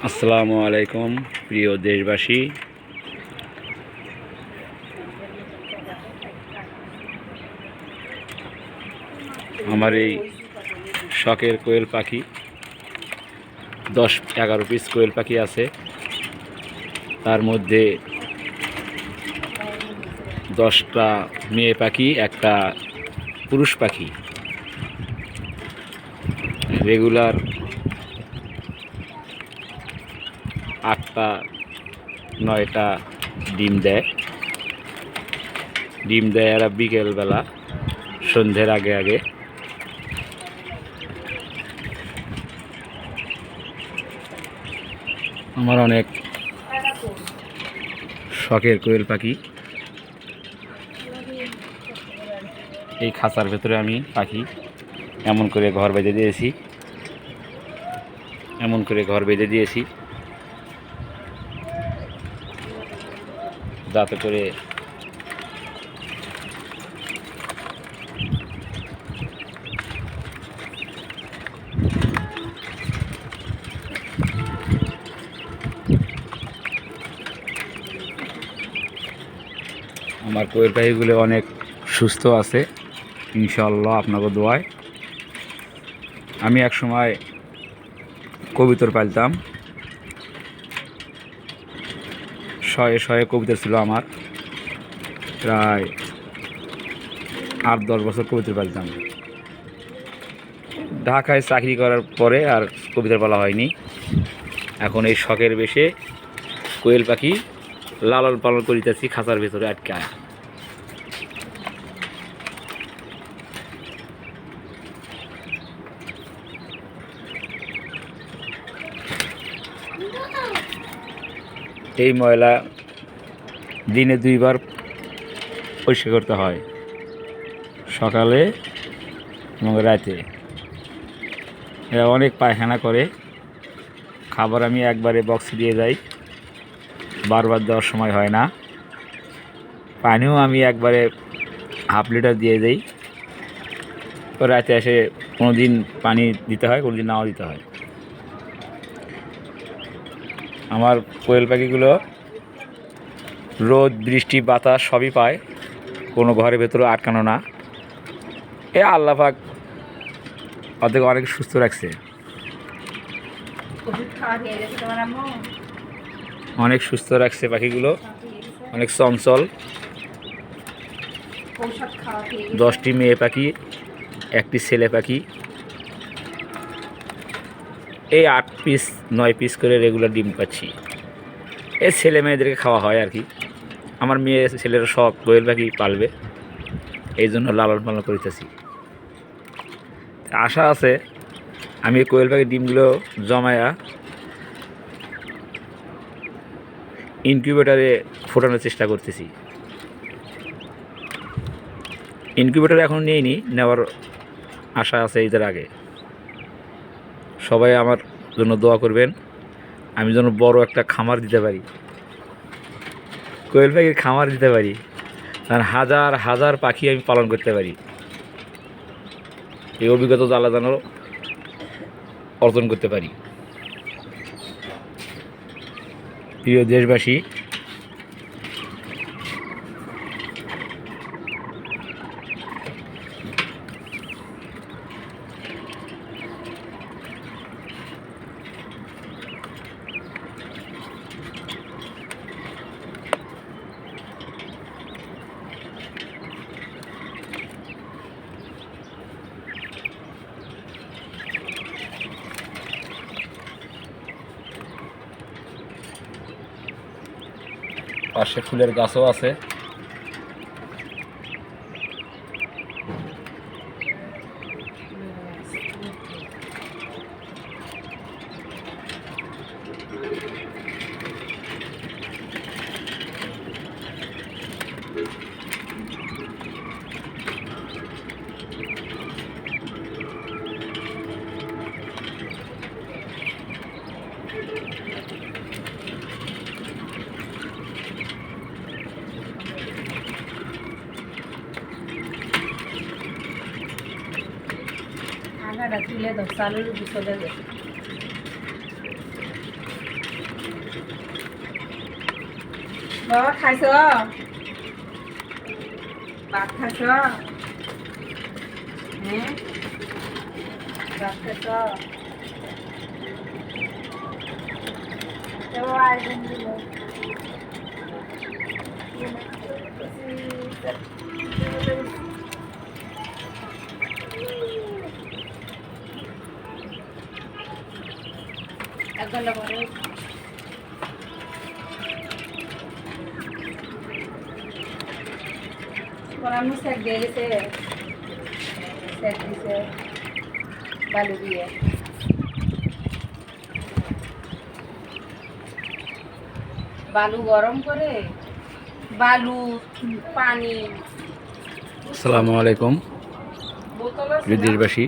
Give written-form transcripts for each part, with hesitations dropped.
আসসালামু আলাইকুম প্রিয় দেশবাসী। আমার এই শখের কোয়েল পাখি 10-11 পিস কোয়েল পাখি আছে। তার মধ্যে 10টা মেয়ে পাখি, একটা পুরুষ পাখি। রেগুলার 8টা-9টা ডিম দেয়। এরা বিকেলবেলা সন্ধ্যের আগে আগে। আমার অনেক শখের কোয়েল পাখি। এই খাঁচার ভেতরে আমি পাখি এমন করে ঘর বেঁধে দিয়েছি যাতে করে আমার কোয়েল পাখিগুলো অনেক সুস্থ আছে ইনশাআল্লাহ, আপনাকে দোয়ায়। আমি এক সময় কবুতর পালতাম, শয়ে কবুতর ছিল আমার। প্রায় 8-10 বছর কবুতর পালতাম। ঢাকায় চাকরি করার পরে আর কবুতর পালা হয়নি। এখন এই শখের বেশে কোয়েল পাখি লালন পালন করিতেছি খাঁচার ভেতরে আটকায়। এই ময়লা দিনে 2বার পরিষ্কার করতে হয়, সকালে এবং রাতে। এরা অনেক পায়খানা করে। খাবার আমি একবারে বক্সে দিয়ে যাই, বারবার দেওয়ার সময় হয় না। পানিও আমি একবারে ½ লিটার দিয়ে দিই। তো রাতে এসে কোনো দিন পানি দিতে হয়, কোনো দিন নাও দিতে হয়। আমার কোয়েল পাখিগুলো রোদ বৃষ্টি বাতাস সবই পায়, কোনো ঘরের ভেতরে আটকানো না। আল্লাহ পাক ওদের অনেক সুস্থ রাখছে, অনেক সুস্থ রাখছে পাখিগুলো, অনেক চঞ্চল। 10টি মেয়ে পাখি, 1টি ছেলে পাখি। এই 8-9 পিস করে রেগুলার ডিম পাচ্ছি। এই ছেলে মেয়েদেরকে খাওয়া হয় আর কি। আমার মেয়ে ছেলেরা সব কোয়েল পাখি পালবে, এই জন্য লালন পালন করিতেছি। আশা আছে আমি কোয়েল পাখির ডিমগুলো জমায়া ইনকিউবেটারে ফোটানোর চেষ্টা করতেছি। ইনকিউবেটারে এখন নিইনি, নেওয়ার আশা আছে ঈদের আগে। সবাই আমার জন্য দোয়া করবেন, আমি যেন বড় একটা খামার দিতে পারি, কোয়েল পাখির খামার দিতে পারি, আর হাজার হাজার পাখি আমি পালন করতে পারি। এই অভিজ্ঞতা জ্বালা যেন অর্জন করতে পারি। প্রিয় দেশবাসী, পাশে ফুলের গাছও আছে। তুলে দাও, চালুর চলে গেছে। বাবা খাইছ? ভাত খাইছ? হ্যাঁ ভাত খাইছ? বাবা আয়োজন দিল। এক ঘন্টা পরে আমি সেট দিয়ে গেছে, সেট দিছে বালু দিয়ে। বালু গরম করে বালু পানি আসসালামু আলাইকুম বোতলে দেশবাসী,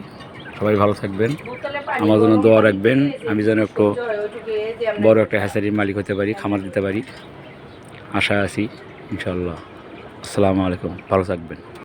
সবাই ভালো থাকবেন। বোতলে পানি আমার জন্য গরম দোয়া করে রাখবেন, দিয়ে আমি যেন একটু সূর্য হয় ওইটুকু যে আমরা বড় একটা হ্যাচারির মালিক হতে পারি, খামার দিতে পারি, আশা আছি ইনশাল্লাহ। আসসালামু আলাইকুম, ভালো থাকবেন।